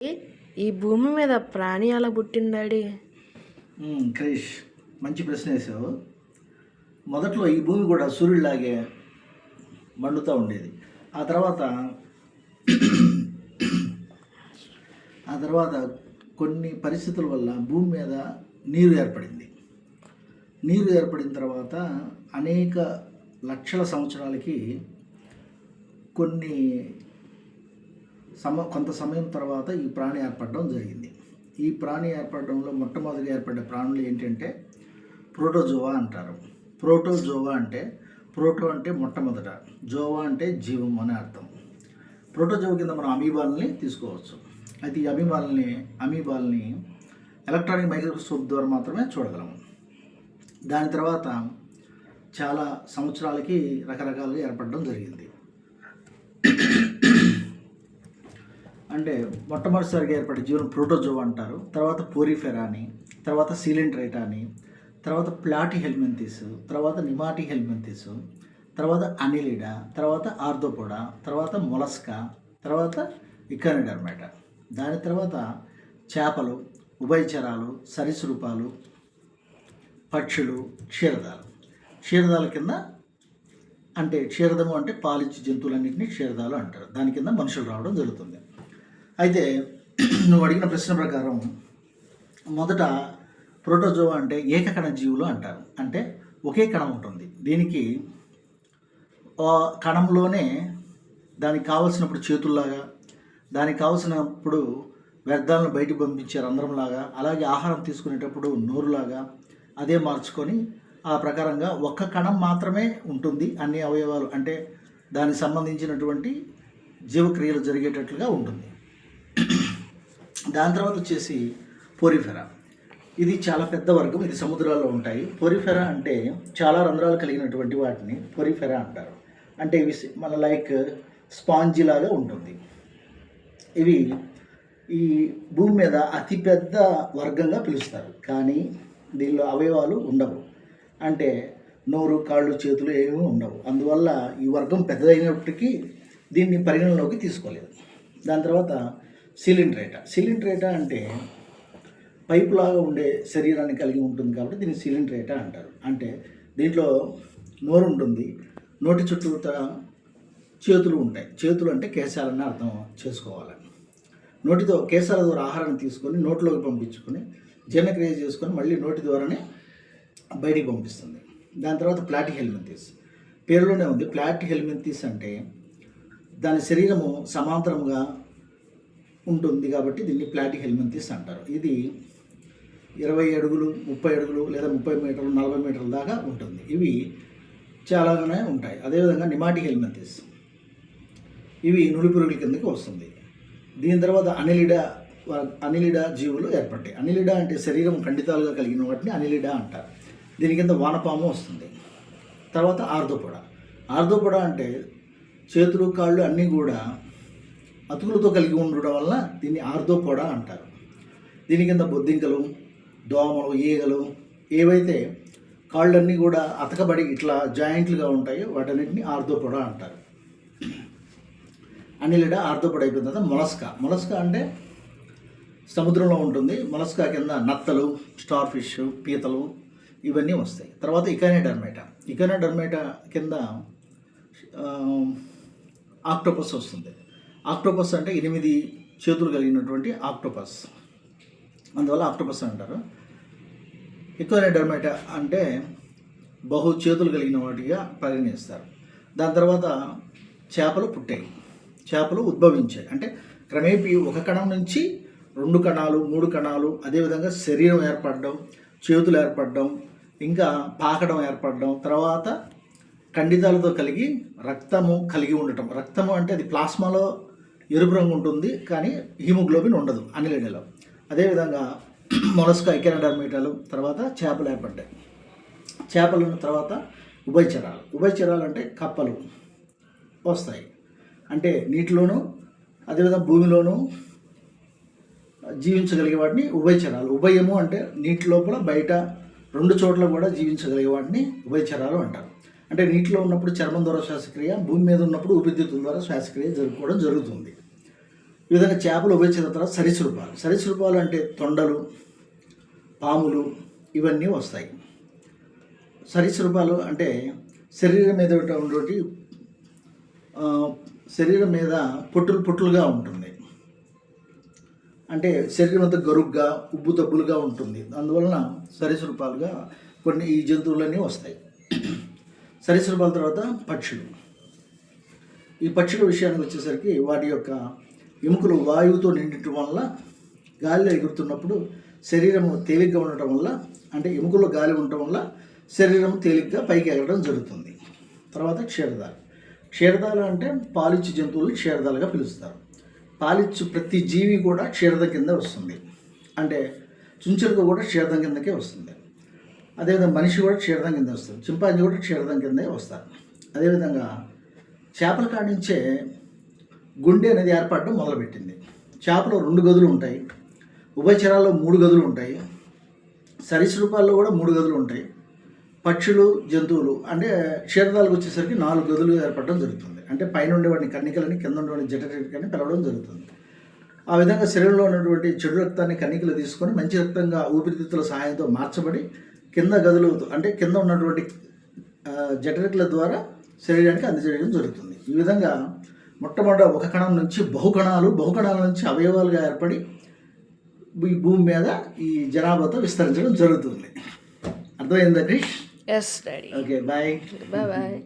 ఈ భూమి మీద ప్రాణి ఎలా పుట్టిందాడి? క్రిష్, మంచి ప్రశ్న వేసావు. మొదట్లో ఈ భూమి కూడా సూర్యుడిలాగే మండుతూ ఉండేది. ఆ తర్వాత కొన్ని పరిస్థితుల వల్ల భూమి మీద నీరు ఏర్పడింది. నీరు ఏర్పడిన తర్వాత అనేక లక్షల సంవత్సరాలకి కొంత సమయం తర్వాత ఈ ప్రాణి ఏర్పడడం జరిగింది. ఈ ప్రాణి ఏర్పడడంలో మొట్టమొదటిగా ఏర్పడ్డ ప్రాణులు ఏంటంటే ప్రోటోజోవా అంటారు. ప్రోటోజోవా అంటే ప్రోటో అంటే మొట్టమొదట, జోవా అంటే జీవం అనే అర్థం. ప్రోటోజోవా కింద మనం అమీబాల్ని తీసుకోవచ్చు. అయితే ఈ అమీబాల్ని ఎలక్ట్రానిక్ మైక్రోస్కోప్ ద్వారా మాత్రమే చూడగలము. దాని తర్వాత చాలా సంవత్సరాలకి రకరకాలుగా ఏర్పడడం జరిగింది. అంటే మొట్టమొదటిసారిగా ఏర్పడే జీవనం ప్రోటోజోవా అంటారు. తర్వాత పోరిఫెరా అని, తర్వాత సీలింట్రైటా అని, తర్వాత ప్లాటిహెల్మింథిస్, తర్వాత నిమాటిహెల్మింథిస్, తర్వాత అనిలిడా, తర్వాత ఆర్థోపోడా, తర్వాత మొలస్కా, తర్వాత ఇకానిడర్మేటా. దాని తర్వాత చేపలు, ఉభయచరాలు, సరీసృపాలు, పక్షులు, క్షీరదాల కింద అంటే క్షీరదము అంటే పాలిచ్చే జంతువులన్నింటినీ క్షీరదాలు అంటారు. దాని కింద మనుషులు రావడం జరుగుతుంది. అయితే నువ్వు అడిగిన ప్రశ్న ప్రకారం మొదట ప్రోటోజోవా అంటే ఏకకణ జీవులు అంటారు. అంటే ఒకే కణం ఉంటుంది. దీనికి కణంలోనే దానికి కావలసినప్పుడు చేతుల్లాగా, దానికి కావలసినప్పుడు వ్యర్థాలను బయటకు పంపించే రంధ్రంలాగా, అలాగే ఆహారం తీసుకునేటప్పుడు నోరులాగా అదే మార్చుకొని ఆ ప్రకారంగా ఒక్క కణం మాత్రమే ఉంటుంది. అన్ని అవయవాలు అంటే దానికి సంబంధించినటువంటి జీవక్రియలు జరిగేటట్లుగా ఉంటుంది. దాని తర్వాత వచ్చేసి పోరిఫెరా. ఇది చాలా పెద్ద వర్గం. ఇది సముద్రాల్లో ఉంటాయి. పోరిఫెరా అంటే చాలా రంధ్రాలు కలిగినటువంటి వాటిని పోరిఫెరా అంటారు. అంటే ఇవి మన లైక్ స్పాంజీ లాగా ఉంటుంది. ఇవి ఈ భూమి మీద అతిపెద్ద వర్గంగా పిలుస్తారు. కానీ దీనిలో అవయవాలు ఉండవు. అంటే నోరు, కాళ్ళు, చేతులు ఏమీ ఉండవు. అందువల్ల ఈ వర్గం పెద్దదైనప్పటికీ దీన్ని పరిగణలోకి తీసుకోలేదు. దాని తర్వాత సీలింట్రేటా అంటే పైపులాగా ఉండే శరీరాన్ని కలిగి ఉంటుంది కాబట్టి దీన్ని సీలింట్రేటా అంటారు. అంటే దీంట్లో నోరు ఉంటుంది, నోటి చుట్టూత చేతులు ఉంటాయి. చేతులు అంటే కేశాలని అర్థం చేసుకోవాలి. నోటితో కేశాల ద్వారా ఆహారాన్ని తీసుకొని నోట్లోకి పంపించుకొని జీర్ణక్రియ చేసుకొని మళ్ళీ నోటి ద్వారానే బయటికి పంపిస్తుంది. దాని తర్వాత ప్లాటిహెల్మింథిస్. పేరులోనే ఉంది. ప్లాటిహెల్మింథిస్ అంటే దాని శరీరము సమాంతరంగా ఉంటుంది కాబట్టి దీన్ని ప్లాటిహెల్మింథిస్ అంటారు. ఇది 20 అడుగులు, 30 అడుగులు లేదా 30 మీటర్లు, 40 మీటర్ల దాకా ఉంటుంది. ఇవి చాలానే ఉంటాయి. అదేవిధంగా నిమాటిహెల్మింథిస్, ఇవి నులిపురుగుల కిందకి వస్తుంది. దీని తర్వాత అనిలిడా జీవులు ఏర్పడ్డాయి. అనిలిడా అంటే శరీరం ఖండితాలుగా కలిగిన వాటిని అనిలిడా అంటారు. దీని కింద వానపాము వస్తుంది. తర్వాత ఆర్థోపోడా అంటే చేతులు, కాళ్ళు అన్నీ కూడా అతుకులతో కలిగి ఉండడం వల్ల దీన్ని ఆర్థోపోడా అంటారు. దీని కింద బొద్దింకలు, దోమలు, ఈగలు ఏవైతే కాళ్ళన్నీ కూడా అతకబడి ఇట్లా జాయింట్లుగా ఉంటాయో వాటన్నిటిని ఆర్థోపోడా అంటారు. అనిలిడా ఆర్థోపోడా అయిపోయిన తర్వాత మొలస్కా అంటే సముద్రంలో ఉంటుంది. మొలస్కా కింద నత్తలు, స్టార్ ఫిష్, పీతలు ఇవన్నీ వస్తాయి. తర్వాత ఇకానిడర్మేటా కింద ఆక్టోపస్ వస్తుంది. ఆక్టోపస్ అంటే 8 చేతులు కలిగినటువంటి ఆక్టోపస్, అందువల్ల ఆక్టోపస్ అంటారు. ఇకానిడర్మేటా అంటే బహు చేతులు కలిగిన వాటిగా పరిగణిస్తారు. దాని తర్వాత చేపలు ఉద్భవించాయి. అంటే క్రమేపీ ఒక కణం నుంచి 2 కణాలు, 3 కణాలు, అదేవిధంగా శరీరం ఏర్పడడం, చేతులు ఏర్పడడం, ఇంకా పాకడం ఏర్పడడం, తర్వాత ఖండితాలతో కలిగి రక్తము కలిగి ఉండటం. రక్తము అంటే అది ప్లాస్మాలో ఎరుపు రంగు ఉంటుంది కానీ హీమోగ్లోబిన్ ఉండదు అనిలిడాలో. అదేవిధంగా మొలస్కా, ఇకానిడర్మేటాలు, తర్వాత చేపలు ఏర్పడ్డాయి. చేపలను తర్వాత ఉభయచరాలు అంటే కప్పలు వస్తాయి. అంటే నీటిలోనూ అదేవిధంగా భూమిలోనూ జీవించగలిగే వాటిని ఉభయచరాలు. ఉభయము అంటే నీటి లోపల బయట 2 చోట్ల కూడా జీవించగలిగే వాటిని ఉభయచరాలు అంటారు. అంటే నీటిలో ఉన్నప్పుడు చర్మం ద్వారా శ్వాసక్రియ, భూమి మీద ఉన్నప్పుడు ఊపిరితిత్తుల ద్వారా శ్వాసక్రియ జరుపుకోవడం జరుగుతుంది. ఈ విధంగా చేపలు ఉభయచర తర్వాత సరీసృపాలు. సరీసృపాలు అంటే తొండలు, పాములు ఇవన్నీ వస్తాయి. సరీసృపాలు అంటే శరీరం మీద ఉన్నటువంటి శరీరం మీద పొట్టులు పొట్టులుగా ఉంటుంది. అంటే శరీరం అంతా గరుగ్గా ఉబ్బు తబ్బులుగా ఉంటుంది. అందువలన సరీసృపాలుగా కొన్ని ఈ జంతువులన్నీ వస్తాయి. సరీసృపాల తర్వాత పక్షులు. ఈ పక్షుల విషయానికి వచ్చేసరికి వాటి యొక్క ఎముకలు వాయువుతో నిండటం వల్ల గాలిలో ఎగురుతున్నప్పుడు శరీరం తేలిగ్గా ఉండటం వల్ల, అంటే ఎముకల్లో గాలి ఉండటం వల్ల శరీరం తేలిగ్గా పైకి ఎగరడం జరుగుతుంది. తర్వాత క్షీరదాలు. క్షీరదాలు అంటే పాలిచ్చు జంతువులు క్షీరదాలుగా పిలుస్తారు. పాలిచ్చు ప్రతి జీవి కూడా క్షీరదం కింద వస్తుంది. అంటే చుంచులకు కూడా క్షీరదం కిందకే వస్తుంది. అదేవిధంగా మనిషి కూడా క్షీరదం కింద వస్తుంది. చింపాంజీ కూడా క్షీరదం కిందే వస్తారు. అదేవిధంగా చేపల కాడించే గుండె అనేది ఏర్పడడం మొదలుపెట్టింది. చేపలో 2 గదులు ఉంటాయి. ఉభయచరాల్లో 3 గదులు ఉంటాయి. సరీసృపాల్లో కూడా 3 గదులు ఉంటాయి. పక్షులు, జంతువులు అంటే క్షీరదాలకు వచ్చేసరికి 4 గదులు ఏర్పడడం జరుగుతుంది. అంటే పైన ఉండేవాడిని కన్నికలని, కింద ఉండేవాడిని జఠరికని పిలవడం జరుగుతుంది. ఆ విధంగా శరీరంలో ఉన్నటువంటి చెడు రక్తాన్ని కన్నికలు తీసుకొని మంచి రక్తంగా ఊపిరితిత్తుల సహాయంతో మార్చబడి కింద గదులు అంటే కింద ఉన్నటువంటి జఠరికల ద్వారా శరీరానికి అందజేయడం జరుగుతుంది. ఈ విధంగా మొట్టమొదట ఒక కణం నుంచి బహుకణాల నుంచి అవయవాలుగా ఏర్పడి ఈ భూమి మీద ఈ జనాభాతో విస్తరించడం జరుగుతుంది. అర్థమైందా Krish? Yes daddy. Okay, bye. Bye.